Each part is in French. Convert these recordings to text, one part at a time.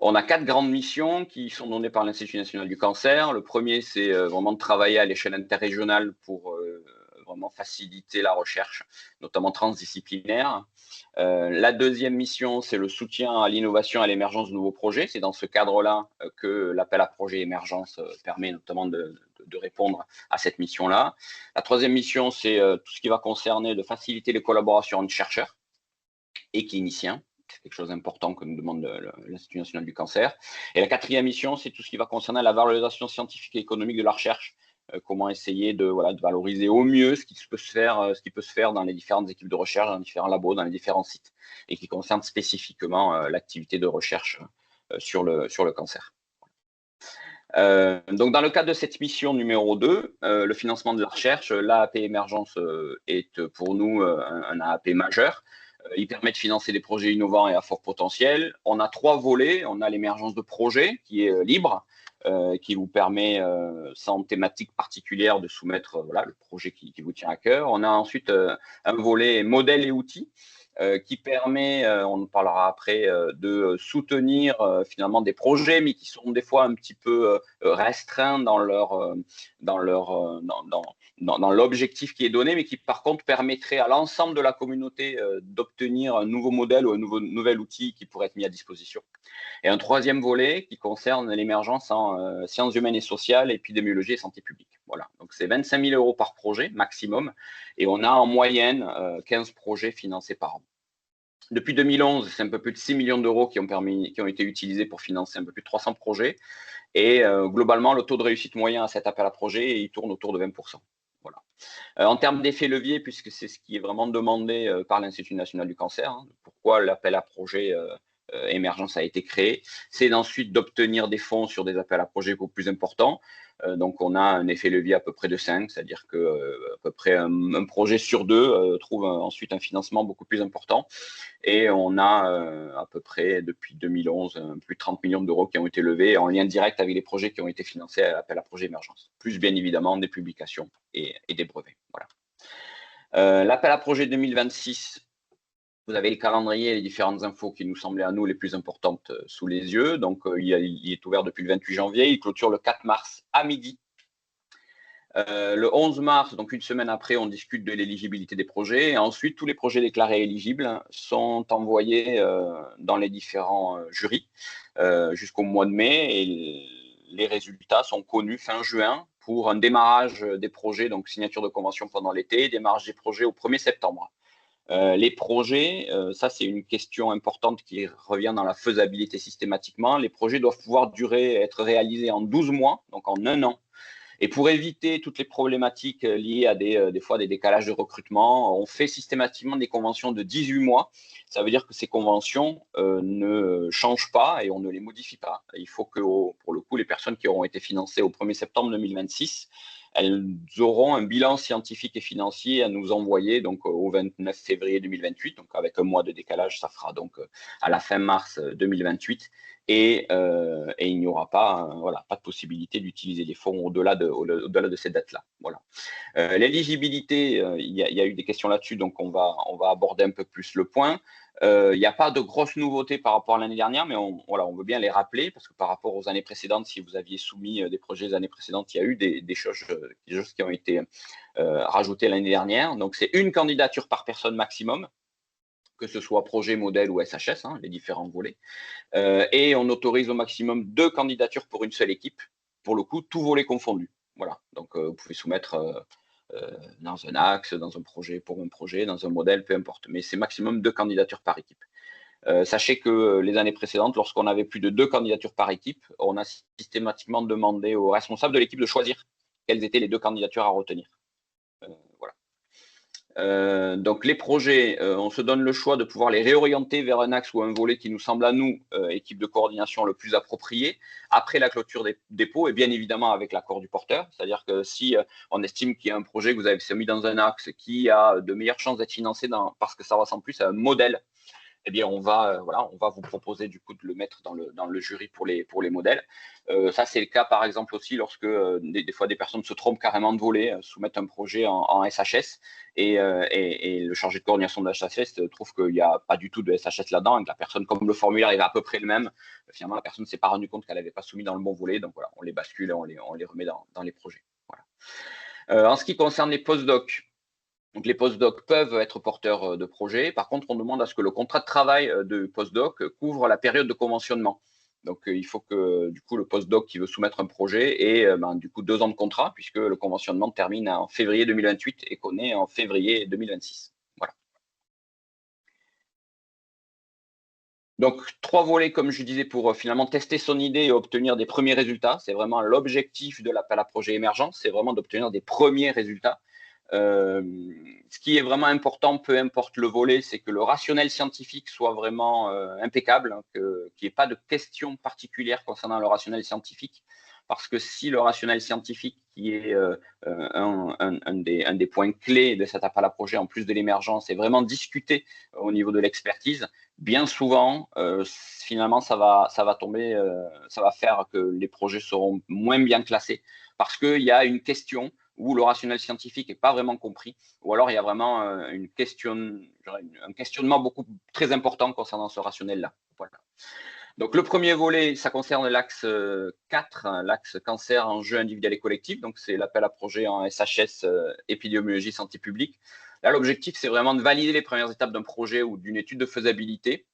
On a 4 grandes missions qui sont données par l'Institut national du cancer. Le premier, c'est vraiment de travailler à l'échelle interrégionale pour vraiment faciliter la recherche, notamment transdisciplinaire. La deuxième mission, c'est le soutien à l'innovation et à l'émergence de nouveaux projets. C'est dans ce cadre-là que l'appel à projet émergence permet notamment de répondre à cette mission-là. La troisième mission, c'est tout ce qui va concerner de faciliter les collaborations entre chercheurs et cliniciens. C'est quelque chose d'important que nous demande l'Institut national du cancer. Et la quatrième mission, c'est tout ce qui va concerner la valorisation scientifique et économique de la recherche. Comment essayer de valoriser au mieux ce qui peut se faire dans les différentes équipes de recherche, dans les différents labos, dans les différents sites, et qui concerne spécifiquement l'activité de recherche sur le cancer. Donc, dans le cadre de cette mission numéro 2, le financement de la recherche, l'AAP Émergence est pour nous un AAP majeur. Il permet de financer des projets innovants et à fort potentiel. On a 3 volets. On a l'émergence de projets qui est libre, qui vous permet, sans thématique particulière, de soumettre le projet qui vous tient à cœur. On a ensuite un volet modèles et outils qui permet, on en parlera après, de soutenir finalement des projets, mais qui sont des fois un petit peu restreints dans l'objectif qui est donné, mais qui par contre permettrait à l'ensemble de la communauté d'obtenir un nouveau modèle ou un nouvel outil qui pourrait être mis à disposition. Et un troisième volet qui concerne l'émergence en sciences humaines et sociales, épidémiologie et santé publique. Voilà, donc c'est 25 000 € par projet maximum, et on a en moyenne 15 projets financés par an. Depuis 2011, c'est un peu plus de 6 millions d'euros qui ont été utilisés pour financer un peu plus de 300 projets. Et globalement, le taux de réussite moyen à cet appel à projet, il tourne autour de 20%. Voilà. En termes d'effet levier, puisque c'est ce qui est vraiment demandé par l'Institut national du cancer, pourquoi l'appel à projet émergence a été créé, c'est ensuite d'obtenir des fonds sur des appels à projets beaucoup plus importants. Donc, on a un effet levier à peu près de 5, c'est-à-dire que à peu près un projet sur 2 trouve ensuite un financement beaucoup plus important. Et on a à peu près, depuis 2011, plus de 30 millions d'euros qui ont été levés en lien direct avec les projets qui ont été financés à l'appel à projet émergence, plus bien évidemment des publications et des brevets. Voilà. L'appel à projet 2026, vous avez le calendrier et les différentes infos qui nous semblaient à nous les plus importantes sous les yeux. Donc, il est ouvert depuis le 28 janvier. Il clôture le 4 mars à midi. Le 11 mars, donc une semaine après, on discute de l'éligibilité des projets. Et ensuite, tous les projets déclarés éligibles sont envoyés dans les différents jurys jusqu'au mois de mai. Et les résultats sont connus fin juin pour un démarrage des projets, donc signature de convention pendant l'été, démarrage des projets au 1er septembre. Les projets, ça c'est une question importante qui revient dans la faisabilité systématiquement. Les projets doivent pouvoir être réalisés en 12 mois, donc en 1 an. Et pour éviter toutes les problématiques liées à des fois des décalages de recrutement, on fait systématiquement des conventions de 18 mois. Ça veut dire que ces conventions ne changent pas et on ne les modifie pas. Il faut que, pour le coup, les personnes qui auront été financées au 1er septembre 2026, elles auront un bilan scientifique et financier à nous envoyer donc au 29 février 2028. Donc avec un mois de décalage, ça fera donc à la fin mars 2028. Et il n'y aura pas, pas de possibilité d'utiliser les fonds au-delà de cette date-là. Voilà. L'éligibilité, il y a eu des questions là-dessus, donc on va aborder un peu plus le point. Il n'y a pas de grosses nouveautés par rapport à l'année dernière, mais on veut bien les rappeler, parce que par rapport aux années précédentes, si vous aviez soumis des projets des années précédentes, il y a eu des choses qui ont été rajoutées l'année dernière. Donc, c'est une candidature par personne maximum, que ce soit projet, modèle ou SHS, les différents volets. Et on autorise au maximum 2 candidatures pour une seule équipe, pour le coup, tous volets confondus. Voilà, donc vous pouvez soumettre dans un axe, dans un projet, pour un projet, dans un modèle, peu importe. Mais c'est maximum 2 candidatures par équipe. Sachez que les années précédentes, lorsqu'on avait plus de 2 candidatures par équipe, on a systématiquement demandé aux responsables de l'équipe de choisir quelles étaient les 2 candidatures à retenir. Voilà. Donc les projets, on se donne le choix de pouvoir les réorienter vers un axe ou un volet qui nous semble à nous, équipe de coordination, le plus approprié, après la clôture des dépôts et bien évidemment avec l'accord du porteur. C'est-à-dire que si on estime qu'il y a un projet que vous avez mis dans un axe qui a de meilleures chances d'être financé parce que ça ressemble plus à un modèle eh bien, voilà, on va vous proposer du coup de le mettre dans le jury pour les modèles. Ça, c'est le cas, par exemple, aussi lorsque des fois des personnes se trompent carrément de volet, soumettent un projet en SHS et le chargé de coordination de SHS trouve qu'il n'y a pas du tout de SHS là-dedans et que la personne, comme le formulaire est à peu près le même, finalement, la personne ne s'est pas rendue compte qu'elle n'avait pas soumis dans le bon volet. Donc voilà, on les bascule et on les remet dans les projets. Voilà. En ce qui concerne les postdocs, donc les postdocs peuvent être porteurs de projets. Par contre, on demande à ce que le contrat de travail de postdoc couvre la période de conventionnement. Donc, il faut que du coup le postdoc qui veut soumettre un projet ait du coup 2 ans de contrat, puisque le conventionnement termine en février 2028 et qu'on est en février 2026. Voilà. Donc, 3 volets, comme je disais, pour finalement tester son idée et obtenir des premiers résultats. C'est vraiment l'objectif de l'appel à projet émergent, c'est vraiment d'obtenir des premiers résultats. Ce qui est vraiment important, peu importe le volet, c'est que le rationnel scientifique soit vraiment impeccable, hein, qu'il n'y ait pas de questions particulières concernant le rationnel scientifique. Parce que si le rationnel scientifique, qui est un des points clés de cet appel à projet, en plus de l'émergence, est vraiment discuté au niveau de l'expertise, bien souvent, finalement, ça va tomber, ça va faire que les projets seront moins bien classés parce qu'il y a une question où le rationnel scientifique n'est pas vraiment compris, ou alors il y a vraiment un questionnement très important concernant ce rationnel-là. Voilà. Donc le premier volet, ça concerne l'axe 4, hein, l'axe cancer, enjeux individuels et collectifs. Donc c'est l'appel à projet en SHS, épidémiologie, santé publique. Là, l'objectif, c'est vraiment de valider les premières étapes d'un projet ou d'une étude de faisabilité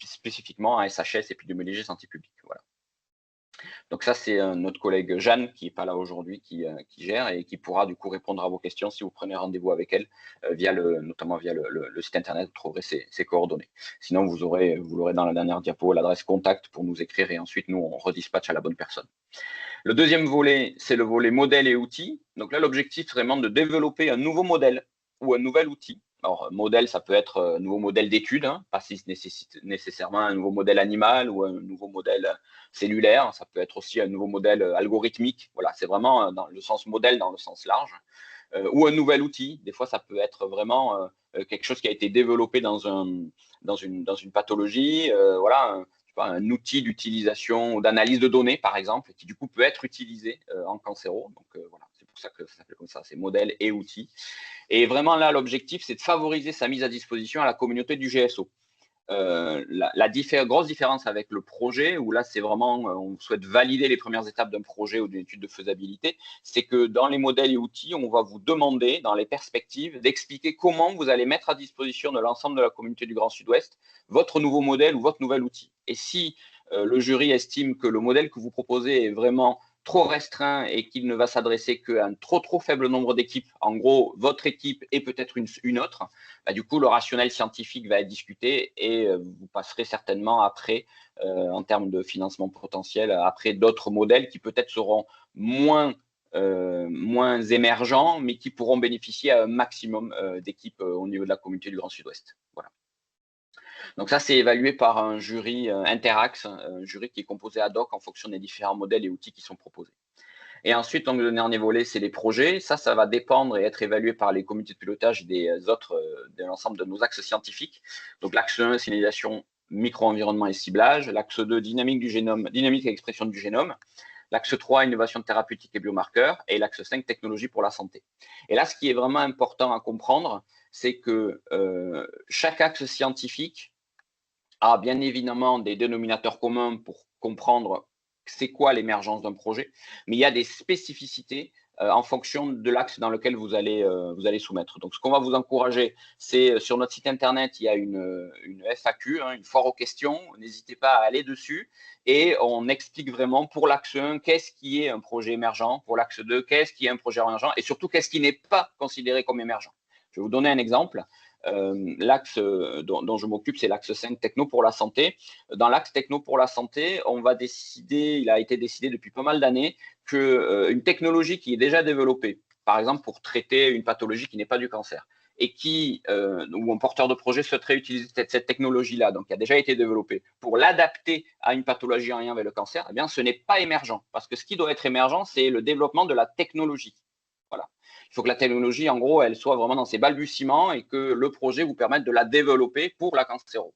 spécifiquement en SHS, épidémiologie, santé publique. Voilà. Donc ça, c'est notre collègue Jeanne, qui n'est pas là aujourd'hui, qui gère et qui pourra du coup répondre à vos questions si vous prenez rendez-vous avec elle, notamment via le site internet, vous trouverez ses coordonnées. Sinon, vous l'aurez dans la dernière diapo, l'adresse contact pour nous écrire et ensuite nous, on redispatche à la bonne personne. Le deuxième volet, c'est le volet modèle et outils. Donc là, l'objectif, c'est vraiment de développer un nouveau modèle ou un nouvel outil. Alors, modèle, ça peut être un nouveau modèle d'étude, hein, pas si nécessairement un nouveau modèle animal ou un nouveau modèle cellulaire. Ça peut être aussi un nouveau modèle algorithmique. Voilà, c'est vraiment dans le sens modèle, dans le sens large. Ou un nouvel outil. Des fois, ça peut être vraiment quelque chose qui a été développé dans une pathologie. Voilà, un outil d'utilisation ou d'analyse de données, par exemple, qui du coup peut être utilisé en cancéro. Donc voilà, c'est pour ça que ça s'appelle comme ça, c'est modèle et outils. Et vraiment là, l'objectif, c'est de favoriser sa mise à disposition à la communauté du GSO. La grosse différence avec le projet, où là, c'est vraiment, on souhaite valider les premières étapes d'un projet ou d'une étude de faisabilité, c'est que dans les modèles et outils, on va vous demander, dans les perspectives, d'expliquer comment vous allez mettre à disposition de l'ensemble de la communauté du Grand Sud-Ouest votre nouveau modèle ou votre nouvel outil. Et si le jury estime que le modèle que vous proposez est vraiment trop restreint et qu'il ne va s'adresser qu'à un trop faible nombre d'équipes, en gros, votre équipe et peut-être une autre, bah, du coup, le rationnel scientifique va être discuté et vous passerez certainement après, en termes de financement potentiel, après d'autres modèles qui peut-être seront moins émergents, mais qui pourront bénéficier à un maximum d'équipes au niveau de la communauté du Grand Sud-Ouest. Voilà. Donc ça, c'est évalué par un jury interaxe, un jury qui est composé ad hoc en fonction des différents modèles et outils qui sont proposés. Et ensuite, donc, le dernier volet, c'est les projets. Ça va dépendre et être évalué par les comités de pilotage de l'ensemble de nos axes scientifiques. Donc, l'axe 1, signalisation, micro-environnement et ciblage. L'axe 2, dynamique et expression du génome. L'axe 3, innovation thérapeutique et biomarqueurs. Et l'axe 5, technologie pour la santé. Et là, ce qui est vraiment important à comprendre, c'est que chaque axe scientifique a bien évidemment des dénominateurs communs pour comprendre c'est quoi l'émergence d'un projet, mais il y a des spécificités en fonction de l'axe dans lequel vous allez soumettre. Donc, ce qu'on va vous encourager, c'est sur notre site internet, il y a une FAQ, hein, une foire aux questions. N'hésitez pas à aller dessus et on explique vraiment pour l'axe 1 qu'est-ce qui est un projet émergent, pour l'axe 2 qu'est-ce qui est un projet émergent et surtout qu'est-ce qui n'est pas considéré comme émergent. Je vais vous donner un exemple. L'axe dont je m'occupe, c'est l'axe 5, techno pour la santé. Dans l'axe techno pour la santé, il a été décidé depuis pas mal d'années qu'une technologie qui est déjà développée, par exemple pour traiter une pathologie qui n'est pas du cancer, et où un porteur de projet souhaiterait utiliser cette technologie-là, donc qui a déjà été développée, pour l'adapter à une pathologie en lien avec le cancer, eh bien, ce n'est pas émergent. Parce que ce qui doit être émergent, c'est le développement de la technologie. Voilà. Il faut que la technologie, en gros, elle soit vraiment dans ses balbutiements et que le projet vous permette de la développer pour la cancéro.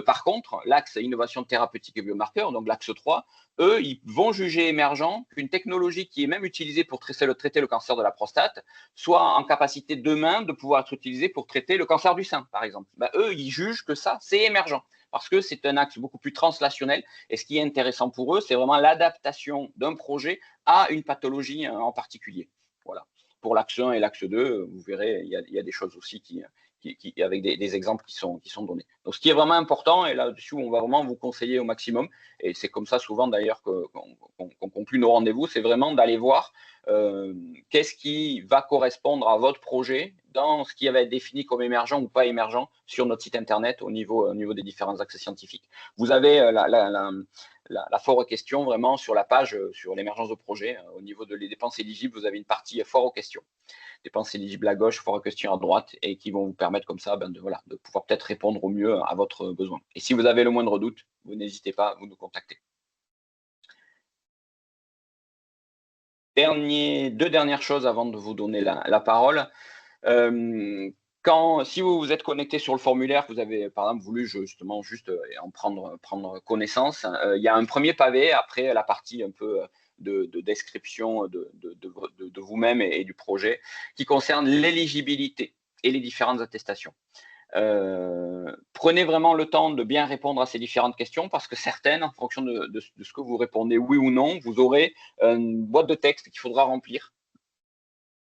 Par contre, l'axe innovation thérapeutique et biomarqueurs, donc l'axe 3, eux, ils vont juger émergent qu'une technologie qui est même utilisée pour traiter le cancer de la prostate soit en capacité demain de pouvoir être utilisée pour traiter le cancer du sein, par exemple. Ben, eux, ils jugent que ça, c'est émergent parce que c'est un axe beaucoup plus translationnel. Et ce qui est intéressant pour eux, c'est vraiment l'adaptation d'un projet à une pathologie en particulier. Voilà. Pour l'axe 1 et l'axe 2, vous verrez, il y a des choses aussi avec des exemples qui sont donnés. Donc, ce qui est vraiment important, et là-dessus, on va vraiment vous conseiller au maximum, et c'est comme ça souvent d'ailleurs qu'on conclut nos rendez-vous, c'est vraiment d'aller voir qu'est-ce qui va correspondre à votre projet dans ce qui va être défini comme émergent ou pas émergent sur notre site internet au niveau des différents accès scientifiques. Vous avez la fort question vraiment sur la page sur l'émergence de projet. Au niveau des dépenses éligibles, vous avez une partie fort aux questions. Dépenses éligibles à gauche, fort aux questions à droite, et qui vont vous permettre comme ça de pouvoir peut-être répondre au mieux à votre besoin. Et si vous avez le moindre doute, vous n'hésitez pas, vous nous contactez. Deux dernières choses avant de vous donner la parole. Si vous vous êtes connecté sur le formulaire, vous avez par exemple voulu justement juste en prendre connaissance, il y a un premier pavé après la partie un peu de description de vous-même et du projet qui concerne l'éligibilité et les différentes attestations. Prenez vraiment le temps de bien répondre à ces différentes questions parce que certaines, en fonction de ce que vous répondez oui ou non, vous aurez une boîte de texte qu'il faudra remplir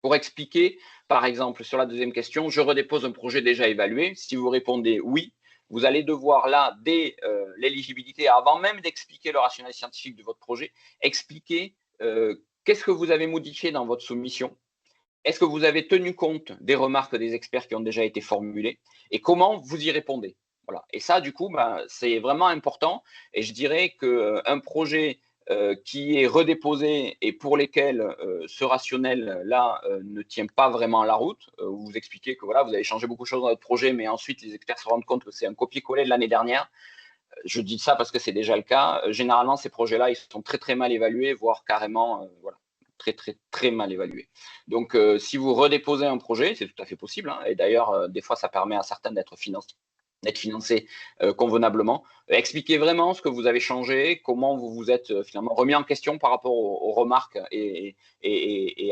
pour expliquer, par exemple, sur la deuxième question, je redépose un projet déjà évalué. Si vous répondez oui, vous allez devoir là, dès l'éligibilité, avant même d'expliquer le rationnel scientifique de votre projet, expliquer qu'est-ce que vous avez modifié dans votre soumission. Est-ce que vous avez tenu compte des remarques des experts qui ont déjà été formulées et comment vous y répondez? Voilà. Et ça, du coup, c'est vraiment important. Et je dirais qu'un projet qui est redéposé et pour lesquels ce rationnel-là ne tient pas vraiment la route, vous expliquez que voilà, vous avez changé beaucoup de choses dans votre projet, mais ensuite les experts se rendent compte que c'est un copier-coller de l'année dernière. Je dis ça parce que c'est déjà le cas. Généralement, ces projets-là, ils sont très, très mal évalués, voire carrément, voilà, très, très, très mal évalués. Donc, si vous redéposez un projet, c'est tout à fait possible. Hein, et d'ailleurs, des fois, ça permet à certains d'être financés convenablement. Expliquez vraiment ce que vous avez changé, comment vous vous êtes finalement remis en question par rapport aux remarques et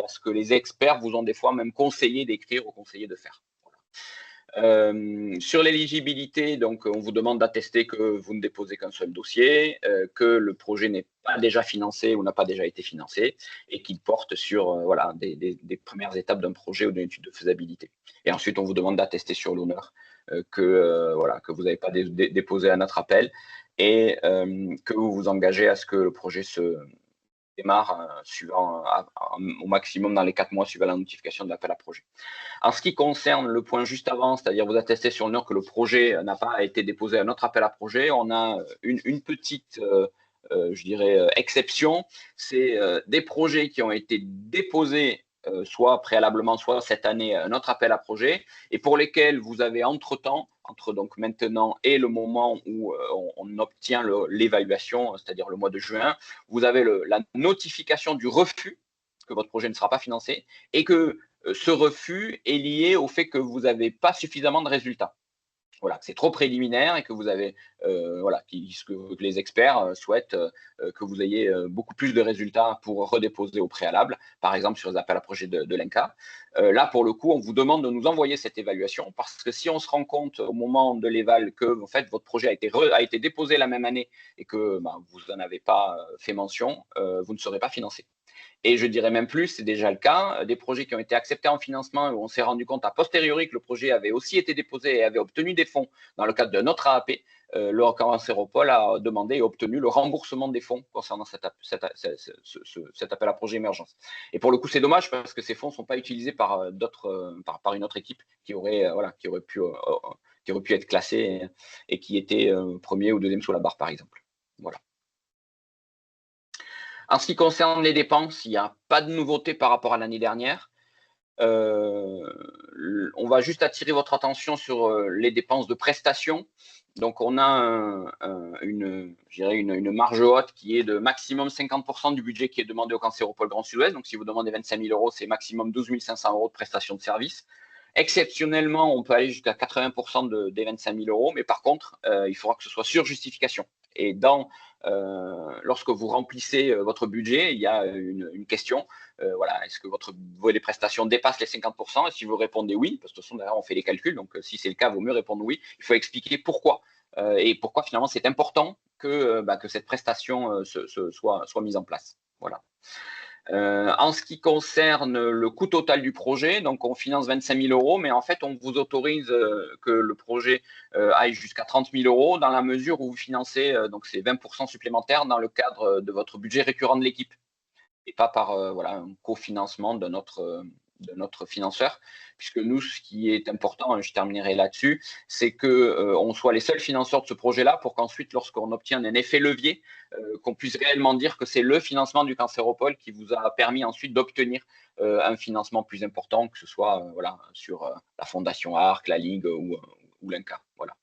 à ce que les experts vous ont des fois même conseillé d'écrire ou conseillé de faire. Sur l'éligibilité, donc on vous demande d'attester que vous ne déposez qu'un seul dossier, que le projet n'est pas déjà financé ou n'a pas déjà été financé et qu'il porte sur voilà, des premières étapes d'un projet ou d'une étude de faisabilité. Et ensuite, on vous demande d'attester sur l'honneur voilà, que vous n'avez pas déposé à notre appel et que vous vous engagez à ce que le projet se démarre au maximum dans les 4 mois suivant la notification de l'appel à projet. En ce qui concerne le point juste avant, c'est-à-dire vous attester sur l'honneur que le projet n'a pas été déposé à notre appel à projet, on a une petite, je dirais, exception. C'est des projets qui ont été déposés soit préalablement, soit cette année, un autre appel à projet, et pour lesquels vous avez entre-temps, entre donc maintenant et le moment où on obtient l'évaluation, c'est-à-dire le mois de juin, vous avez la notification du refus que votre projet ne sera pas financé et que ce refus est lié au fait que vous n'avez pas suffisamment de résultats. Voilà, c'est trop préliminaire et que vous avez, voilà, que les experts souhaitent que vous ayez beaucoup plus de résultats pour redéposer au préalable, par exemple sur les appels à projets de l'ENCA. Là, pour le coup, on vous demande de nous envoyer cette évaluation parce que si on se rend compte au moment de l'éval que en fait, votre projet a été déposé la même année et que vous n'en avez pas fait mention, vous ne serez pas financé. Et je dirais même plus, c'est déjà le cas, des projets qui ont été acceptés en financement où on s'est rendu compte a posteriori que le projet avait aussi été déposé et avait obtenu des fonds dans le cadre de notre AAP. Le Cancéropol a demandé et obtenu le remboursement des fonds concernant cet appel à projet émergence. Et pour le coup, c'est dommage parce que ces fonds ne sont pas utilisés par une autre équipe qui aurait pu être classée et qui était premier ou deuxième sous la barre, par exemple. Voilà. En ce qui concerne les dépenses, il n'y a pas de nouveauté par rapport à l'année dernière. on va juste attirer votre attention sur les dépenses de prestations. Donc, on a une marge haute qui est de maximum 50% du budget qui est demandé au Cancéropole Grand Sud-Ouest. Donc, si vous demandez 25 000 euros, c'est maximum 12 500 euros de prestations de service. Exceptionnellement, on peut aller jusqu'à 80% des 25 000 euros, mais par contre, il faudra que ce soit sur justification. Et lorsque vous remplissez votre budget, il y a une question. Voilà, est-ce que votre volet prestations dépasse les 50%? Et si vous répondez oui, parce que de toute façon, derrière, on fait les calculs, donc si c'est le cas, il vaut mieux répondre oui. Il faut expliquer pourquoi et pourquoi finalement c'est important que cette prestation soit mise en place. Voilà. En ce qui concerne le coût total du projet, donc on finance 25 000 euros, mais en fait, on vous autorise que le projet aille jusqu'à 30 000 euros dans la mesure où vous financez donc ces 20% supplémentaires dans le cadre de votre budget récurrent de l'équipe et pas par voilà, un cofinancement de notre financeur, puisque nous, ce qui est important, je terminerai là-dessus, c'est qu'on soit les seuls financeurs de ce projet-là pour qu'ensuite, lorsqu'on obtient un effet levier, qu'on puisse réellement dire que c'est le financement du Cancéropole qui vous a permis ensuite d'obtenir un financement plus important, que ce soit voilà, sur la Fondation ARC, la Ligue ou l'INCA. Voilà.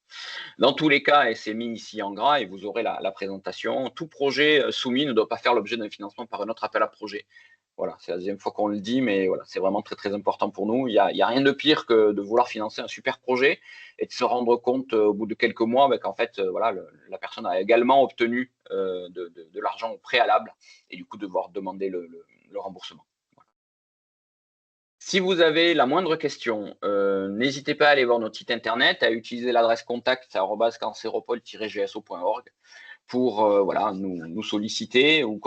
Dans tous les cas, et c'est mis ici en gras, et vous aurez la présentation, tout projet soumis ne doit pas faire l'objet d'un financement par un autre appel à projet. Voilà, c'est la deuxième fois qu'on le dit, mais voilà, c'est vraiment très très important pour nous. Il y a rien de pire que de vouloir financer un super projet et de se rendre compte au bout de quelques mois qu'en fait, voilà, la personne a également obtenu de l'argent au préalable et du coup devoir demander le remboursement. Si vous avez la moindre question, n'hésitez pas à aller voir notre site internet, à utiliser l'adresse contact @canceropole-gso.org pour voilà, nous solliciter ou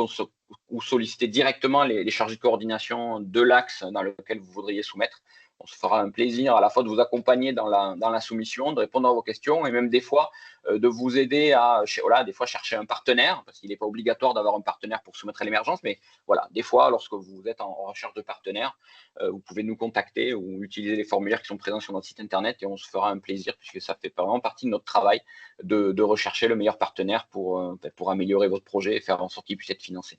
solliciter directement les chargés de coordination de l'axe dans lequel vous voudriez soumettre. On se fera un plaisir à la fois de vous accompagner dans la soumission, de répondre à vos questions et même des fois de vous aider à voilà, des fois chercher un partenaire, parce qu'il n'est pas obligatoire d'avoir un partenaire pour soumettre à l'émergence, mais voilà, des fois, lorsque vous êtes en recherche de partenaire, vous pouvez nous contacter ou utiliser les formulaires qui sont présents sur notre site internet et on se fera un plaisir puisque ça fait vraiment partie de notre travail de rechercher le meilleur partenaire pour améliorer votre projet et faire en sorte qu'il puisse être financé.